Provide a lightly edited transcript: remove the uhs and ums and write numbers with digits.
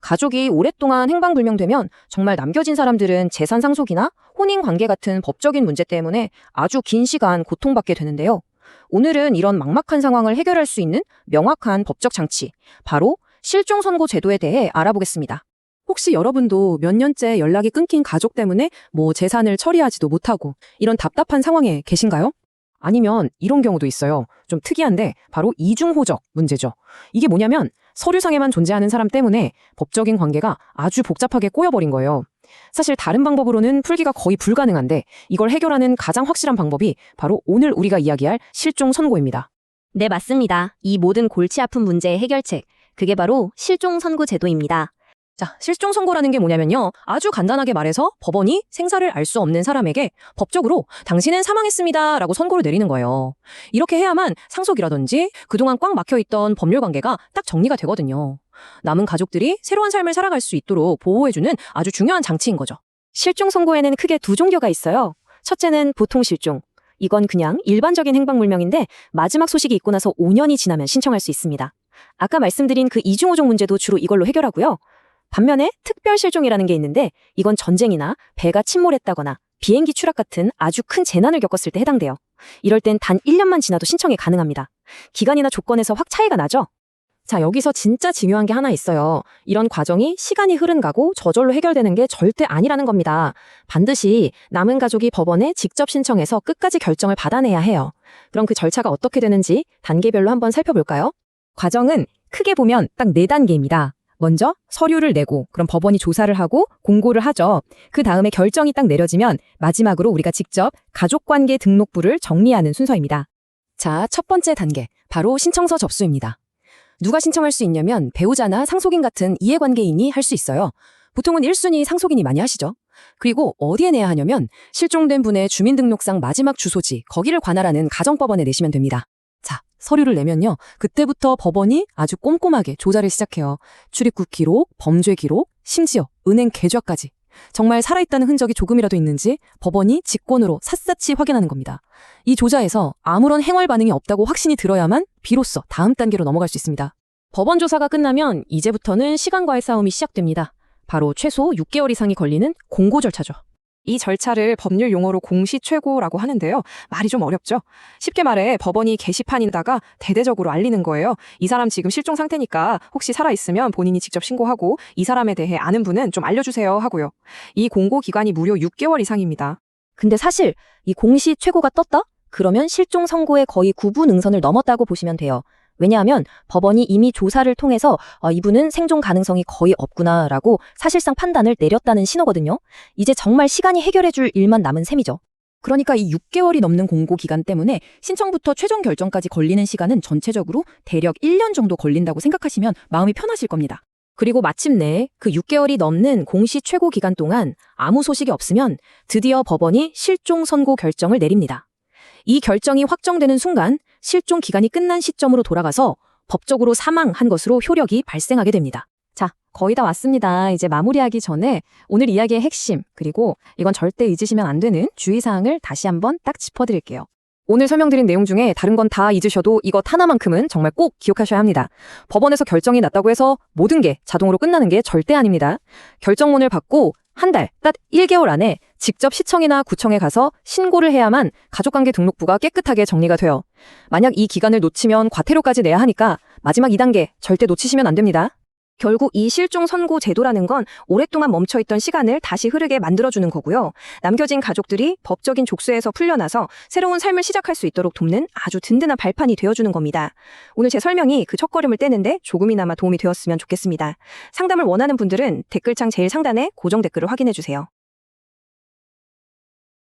가족이 오랫동안 행방불명되면 정말 남겨진 사람들은 재산 상속이나 혼인 관계 같은 법적인 문제 때문에 아주 긴 시간 고통받게 되는데요. 오늘은 이런 막막한 상황을 해결할 수 있는 명확한 법적 장치, 바로 실종 선고 제도에 대해 알아보겠습니다. 혹시 여러분도 몇 년째 연락이 끊긴 가족 때문에 재산을 처리하지도 못하고 이런 답답한 상황에 계신가요? 아니면 이런 경우도 있어요. 좀 특이한데 바로 이중호적 문제죠. 이게 뭐냐면 서류상에만 존재하는 사람 때문에 법적인 관계가 아주 복잡하게 꼬여버린 거예요. 사실 다른 방법으로는 풀기가 거의 불가능한데 이걸 해결하는 가장 확실한 방법이 바로 오늘 우리가 이야기할 실종 선고입니다. 네, 맞습니다. 이 모든 골치 아픈 문제의 해결책, 그게 바로 실종 선고 제도입니다. 자, 실종 선고라는 게 뭐냐면요. 아주 간단하게 말해서 법원이 생사를 알 수 없는 사람에게 법적으로 당신은 사망했습니다 라고 선고를 내리는 거예요. 이렇게 해야만 상속이라든지 그동안 꽉 막혀있던 법률 관계가 딱 정리가 되거든요. 남은 가족들이 새로운 삶을 살아갈 수 있도록 보호해주는 아주 중요한 장치인 거죠. 실종 선고에는 크게 두 종류가 있어요. 첫째는 보통 실종. 이건 그냥 일반적인 행방불명인데 마지막 소식이 있고 나서 5년이 지나면 신청할 수 있습니다. 아까 말씀드린 그 이중호적 문제도 주로 이걸로 해결하고요. 반면에 특별실종이라는 게 있는데 이건 전쟁이나 배가 침몰했다거나 비행기 추락 같은 아주 큰 재난을 겪었을 때 해당돼요. 이럴 땐 단 1년만 지나도 신청이 가능합니다. 기간이나 조건에서 확 차이가 나죠? 자, 여기서 진짜 중요한 게 하나 있어요. 이런 과정이 시간이 흐른 가고 저절로 해결되는 게 절대 아니라는 겁니다. 반드시 남은 가족이 법원에 직접 신청해서 끝까지 결정을 받아내야 해요. 그럼 그 절차가 어떻게 되는지 단계별로 한번 살펴볼까요? 과정은 크게 보면 딱 4단계입니다. 먼저 서류를 내고 그럼 법원이 조사를 하고 공고를 하죠. 그 다음에 결정이 딱 내려지면 마지막으로 우리가 직접 가족관계 등록부를 정리하는 순서입니다. 자, 첫 번째 단계, 바로 신청서 접수입니다. 누가 신청할 수 있냐면 배우자나 상속인 같은 이해관계인이 할 수 있어요. 보통은 1순위 상속인이 많이 하시죠. 그리고 어디에 내야 하냐면 실종된 분의 주민등록상 마지막 주소지, 거기를 관할하는 가정법원에 내시면 됩니다. 자, 서류를 내면요. 그때부터 법원이 아주 꼼꼼하게 조사를 시작해요. 출입국 기록, 범죄 기록, 심지어 은행 계좌까지. 정말 살아있다는 흔적이 조금이라도 있는지 법원이 직권으로 샅샅이 확인하는 겁니다. 이 조사에서 아무런 행활 반응이 없다고 확신이 들어야만 비로소 다음 단계로 넘어갈 수 있습니다. 법원 조사가 끝나면 이제부터는 시간과의 싸움이 시작됩니다. 바로 최소 6개월 이상이 걸리는 공고 절차죠. 이 절차를 법률 용어로 공시최고라고 하는데요. 말이 좀 어렵죠? 쉽게 말해 법원이 게시판에다가 대대적으로 알리는 거예요. 이 사람 지금 실종 상태니까 혹시 살아있으면 본인이 직접 신고하고 이 사람에 대해 아는 분은 좀 알려주세요 하고요. 이 공고 기간이 무려 6개월 이상입니다. 근데 사실 이 공시최고가 떴다? 그러면 실종 선고의 거의 구분응선을 넘었다고 보시면 돼요. 왜냐하면 법원이 이미 조사를 통해서 이분은 생존 가능성이 거의 없구나라고 사실상 판단을 내렸다는 신호거든요. 이제 정말 시간이 해결해줄 일만 남은 셈이죠. 그러니까 이 6개월이 넘는 공고 기간 때문에 신청부터 최종 결정까지 걸리는 시간은 전체적으로 대략 1년 정도 걸린다고 생각하시면 마음이 편하실 겁니다. 그리고 마침내 그 6개월이 넘는 공시 최고 기간 동안 아무 소식이 없으면 드디어 법원이 실종 선고 결정을 내립니다. 이 결정이 확정되는 순간 실종 기간이 끝난 시점으로 돌아가서 법적으로 사망한 것으로 효력이 발생하게 됩니다. 자, 거의 다 왔습니다. 이제 마무리하기 전에 오늘 이야기의 핵심, 그리고 이건 절대 잊으시면 안 되는 주의사항을 다시 한번 딱 짚어드릴게요. 오늘 설명드린 내용 중에 다른 건 다 잊으셔도 이것 하나만큼은 정말 꼭 기억하셔야 합니다. 법원에서 결정이 났다고 해서 모든 게 자동으로 끝나는 게 절대 아닙니다. 결정문을 받고 한 달, 딱 1개월 안에 직접 시청이나 구청에 가서 신고를 해야만 가족관계 등록부가 깨끗하게 정리가 돼요. 만약 이 기간을 놓치면 과태료까지 내야 하니까 마지막 2단계 절대 놓치시면 안 됩니다. 결국 이 실종 선고 제도라는 건 오랫동안 멈춰있던 시간을 다시 흐르게 만들어주는 거고요. 남겨진 가족들이 법적인 족쇄에서 풀려나서 새로운 삶을 시작할 수 있도록 돕는 아주 든든한 발판이 되어주는 겁니다. 오늘 제 설명이 그 첫걸음을 떼는데 조금이나마 도움이 되었으면 좋겠습니다. 상담을 원하는 분들은 댓글창 제일 상단에 고정 댓글을 확인해주세요.